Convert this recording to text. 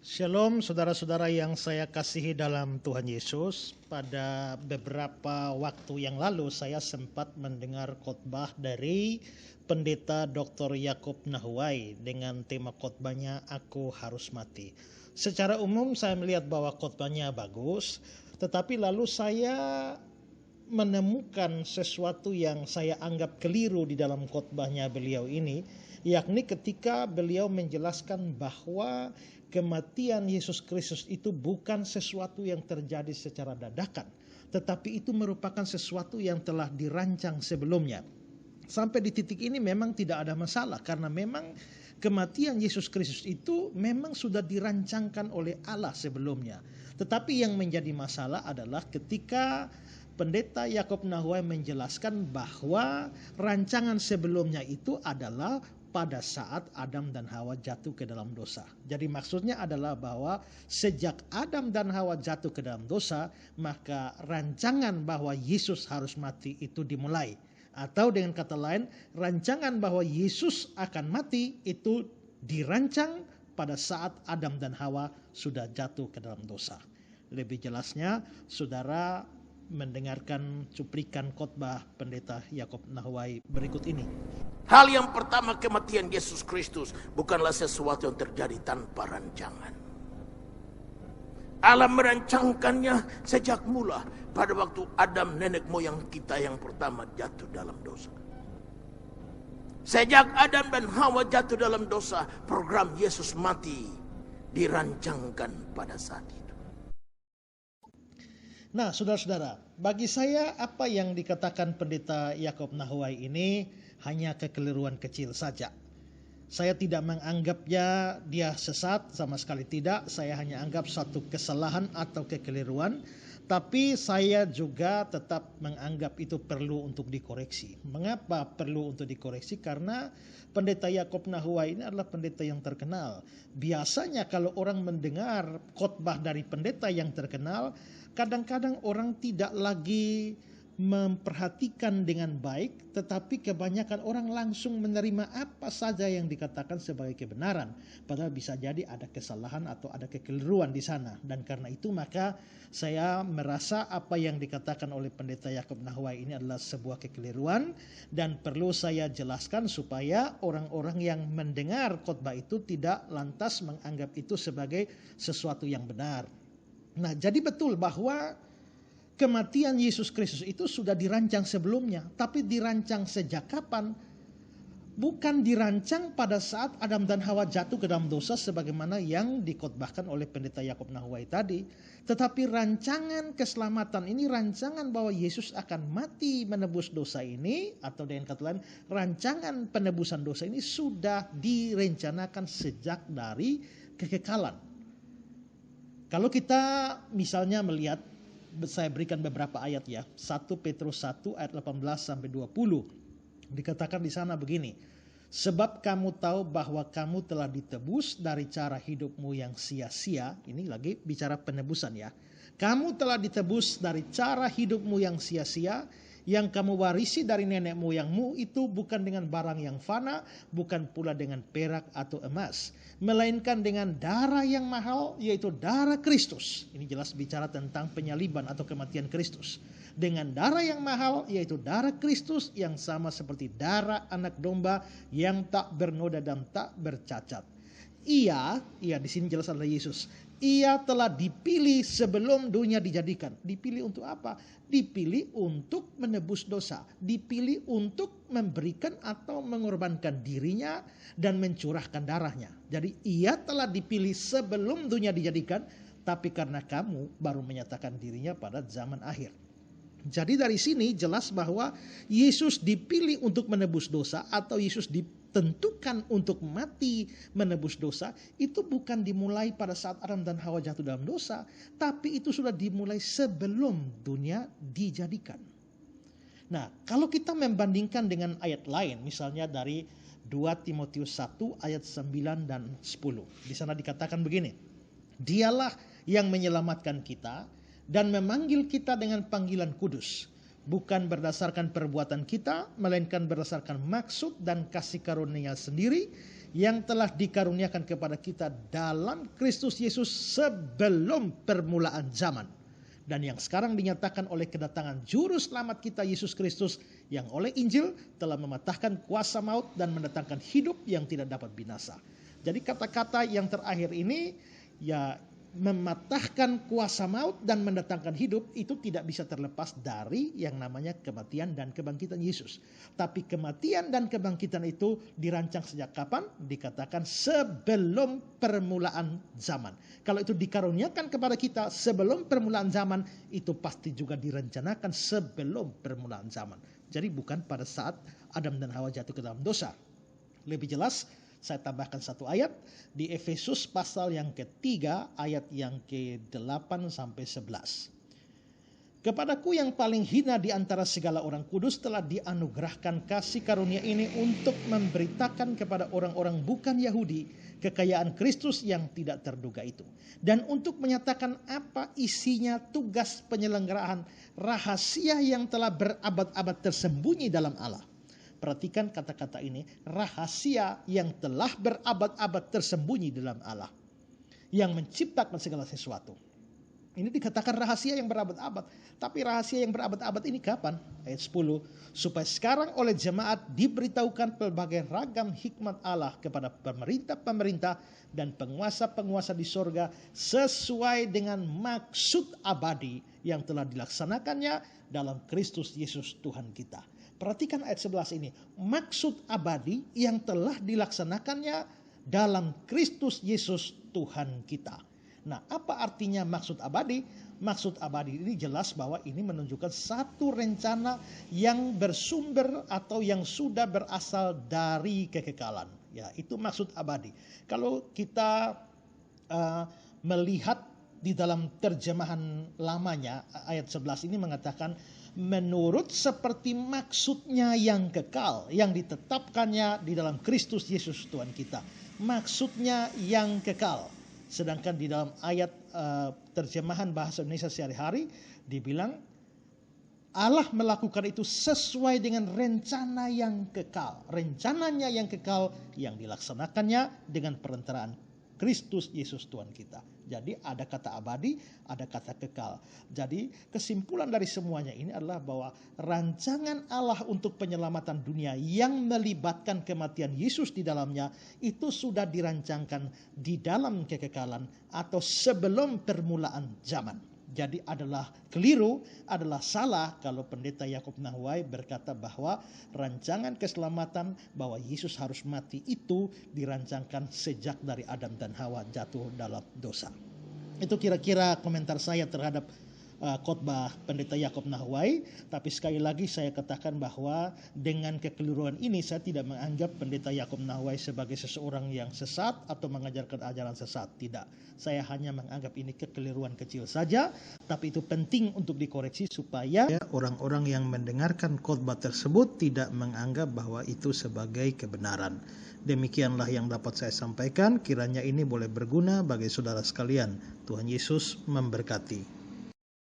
Shalom saudara-saudara yang saya kasihi dalam Tuhan Yesus. Pada beberapa waktu yang lalu saya sempat mendengar khotbah dari Pendeta Dr. Yakob Nahuai dengan tema khotbahnya Aku Harus Mati. Secara umum saya melihat bahwa khotbahnya bagus, tetapi lalu saya menemukan sesuatu yang saya anggap keliru di dalam khotbahnya beliau ini, yakni ketika beliau menjelaskan bahwa kematian Yesus Kristus itu bukan sesuatu yang terjadi secara dadakan, tetapi itu merupakan sesuatu yang telah dirancang sebelumnya. Sampai di titik ini memang tidak ada masalah, karena memang kematian Yesus Kristus itu memang sudah dirancangkan oleh Allah sebelumnya. Tetapi yang menjadi masalah adalah ketika Pendeta Yakob Nahuai menjelaskan bahwa rancangan sebelumnya itu adalah pada saat Adam dan Hawa jatuh ke dalam dosa. Jadi maksudnya adalah bahwa sejak Adam dan Hawa jatuh ke dalam dosa, maka rancangan bahwa Yesus harus mati itu dimulai. Atau dengan kata lain, rancangan bahwa Yesus akan mati itu dirancang pada saat Adam dan Hawa sudah jatuh ke dalam dosa. Lebih jelasnya, saudara mendengarkan cuplikan khotbah Pendeta Yakob Nahuai berikut ini. Hal yang pertama, kematian Yesus Kristus bukanlah sesuatu yang terjadi tanpa rancangan. Allah merancangkannya sejak mula pada waktu Adam, nenek moyang kita yang pertama, jatuh dalam dosa. Sejak Adam dan Hawa jatuh dalam dosa, program Yesus mati dirancangkan pada saat itu. Nah, saudara-saudara, bagi saya apa yang dikatakan Pendeta Yakob Nahuai ini hanya kekeliruan kecil saja. Saya tidak menganggapnya dia sesat, sama sekali tidak. Saya hanya anggap satu kesalahan atau kekeliruan. Tapi saya juga tetap menganggap itu perlu untuk dikoreksi. Mengapa perlu untuk dikoreksi? Karena Pendeta Yakob Nahuai ini adalah pendeta yang terkenal. Biasanya kalau orang mendengar khotbah dari pendeta yang terkenal, kadang-kadang orang tidak lagi memperhatikan dengan baik, tetapi kebanyakan orang langsung menerima apa saja yang dikatakan sebagai kebenaran. Padahal bisa jadi ada kesalahan atau ada kekeliruan di sana. Dan karena itu maka saya merasa apa yang dikatakan oleh Pendeta Yakob Nahuai ini adalah sebuah kekeliruan, dan perlu saya jelaskan supaya orang-orang yang mendengar khotbah itu tidak lantas menganggap itu sebagai sesuatu yang benar. Nah, jadi betul bahwa kematian Yesus Kristus itu sudah dirancang sebelumnya. Tapi dirancang sejak kapan? Bukan dirancang pada saat Adam dan Hawa jatuh ke dalam dosa sebagaimana yang dikhotbahkan oleh Pendeta Yakob Nahuai tadi. Tetapi rancangan keselamatan ini, rancangan bahwa Yesus akan mati menebus dosa ini, atau dengan kata lain, rancangan penebusan dosa ini sudah direncanakan sejak dari kekekalan. Kalau kita misalnya melihat, saya berikan beberapa ayat ya. 1 Petrus 1 ayat 18 sampai 20. Dikatakan di sana begini. Sebab kamu tahu bahwa kamu telah ditebus dari cara hidupmu yang sia-sia. Ini lagi bicara penebusan ya. Kamu telah ditebus dari cara hidupmu yang sia-sia, yang kamu warisi dari nenek moyangmu itu bukan dengan barang yang fana, bukan pula dengan perak atau emas, melainkan dengan darah yang mahal, yaitu darah Kristus. Ini jelas bicara tentang penyaliban atau kematian Kristus. Dengan darah yang mahal, yaitu darah Kristus yang sama seperti darah anak domba yang tak bernoda dan tak bercacat. Ia di sini jelas adalah Yesus. Ia telah dipilih sebelum dunia dijadikan. Dipilih untuk apa? Dipilih untuk menebus dosa. Dipilih untuk memberikan atau mengorbankan dirinya dan mencurahkan darahnya. Jadi ia telah dipilih sebelum dunia dijadikan, tapi karena kamu baru menyatakan dirinya pada zaman akhir. Jadi dari sini jelas bahwa Yesus dipilih untuk menebus dosa, atau Yesus ditentukan untuk mati menebus dosa, itu bukan dimulai pada saat Adam dan Hawa jatuh dalam dosa, tapi itu sudah dimulai sebelum dunia dijadikan. Nah, kalau kita membandingkan dengan ayat lain, misalnya dari 2 Timotius 1 ayat 9 dan 10. Di sana dikatakan begini. Dialah yang menyelamatkan kita dan memanggil kita dengan panggilan kudus, bukan berdasarkan perbuatan kita, melainkan berdasarkan maksud dan kasih karunia sendiri yang telah dikaruniakan kepada kita dalam Kristus Yesus sebelum permulaan zaman. Dan yang sekarang dinyatakan oleh kedatangan Juru Selamat kita Yesus Kristus yang oleh Injil telah mematahkan kuasa maut dan mendatangkan hidup yang tidak dapat binasa. Jadi kata-kata yang terakhir ini ya mematahkan kuasa maut dan mendatangkan hidup itu tidak bisa terlepas dari yang namanya kematian dan kebangkitan Yesus. Tapi kematian dan kebangkitan itu dirancang sejak kapan? Dikatakan sebelum permulaan zaman. Kalau itu dikaruniakan kepada kita sebelum permulaan zaman, itu pasti juga direncanakan sebelum permulaan zaman. Jadi bukan pada saat Adam dan Hawa jatuh ke dalam dosa. Lebih jelas, saya tambahkan satu ayat di Efesus pasal yang ketiga ayat yang ke-8 sampai 11. Kepadaku yang paling hina di antara segala orang kudus telah dianugerahkan kasih karunia ini untuk memberitakan kepada orang-orang bukan Yahudi kekayaan Kristus yang tidak terduga itu. Dan untuk menyatakan apa isinya tugas penyelenggaraan rahasia yang telah berabad-abad tersembunyi dalam Allah. Perhatikan kata-kata ini, rahasia yang telah berabad-abad tersembunyi dalam Allah, yang menciptakan segala sesuatu. Ini dikatakan rahasia yang berabad-abad. Tapi rahasia yang berabad-abad ini kapan? Ayat 10. Supaya sekarang oleh jemaat diberitahukan pelbagai ragam hikmat Allah kepada pemerintah-pemerintah dan penguasa-penguasa di sorga sesuai dengan maksud abadi yang telah dilaksanakannya dalam Kristus Yesus Tuhan kita. Perhatikan ayat 11 ini. Maksud abadi yang telah dilaksanakannya dalam Kristus Yesus Tuhan kita. Nah, apa artinya maksud abadi? Maksud abadi ini jelas bahwa ini menunjukkan satu rencana yang bersumber atau yang sudah berasal dari kekekalan. Ya, itu maksud abadi. Kalau kita melihat di dalam terjemahan lamanya, ayat 11 ini mengatakan menurut seperti maksudnya yang kekal, yang ditetapkannya di dalam Kristus Yesus Tuhan kita. Maksudnya yang kekal. Sedangkan di dalam ayat terjemahan bahasa Indonesia sehari-hari dibilang Allah melakukan itu sesuai dengan rencana yang kekal. Rencananya yang kekal yang dilaksanakannya dengan perantaraan Kristus Yesus Tuhan kita. Jadi ada kata abadi, ada kata kekal. Jadi kesimpulan dari semuanya ini adalah bahwa rancangan Allah untuk penyelamatan dunia yang melibatkan kematian Yesus di dalamnya itu sudah dirancangkan di dalam kekekalan atau sebelum permulaan zaman. Jadi adalah keliru, adalah salah kalau pendeta Yakob Nahuai berkata bahwa rancangan keselamatan bahwa Yesus harus mati itu dirancangkan sejak dari Adam dan Hawa jatuh dalam dosa. Itu kira-kira komentar saya terhadap khotbah pendeta Yakob Nahuai. Tapi sekali lagi saya katakan bahwa dengan kekeliruan ini saya tidak menganggap pendeta Yakob Nahuai sebagai seseorang yang sesat atau mengajarkan ajaran sesat. Tidak. Saya hanya menganggap ini kekeliruan kecil saja, tapi itu penting untuk dikoreksi supaya orang-orang yang mendengarkan khotbah tersebut tidak menganggap bahwa itu sebagai kebenaran. Demikianlah yang dapat saya sampaikan. Kiranya ini boleh berguna bagi saudara sekalian. Tuhan Yesus memberkati.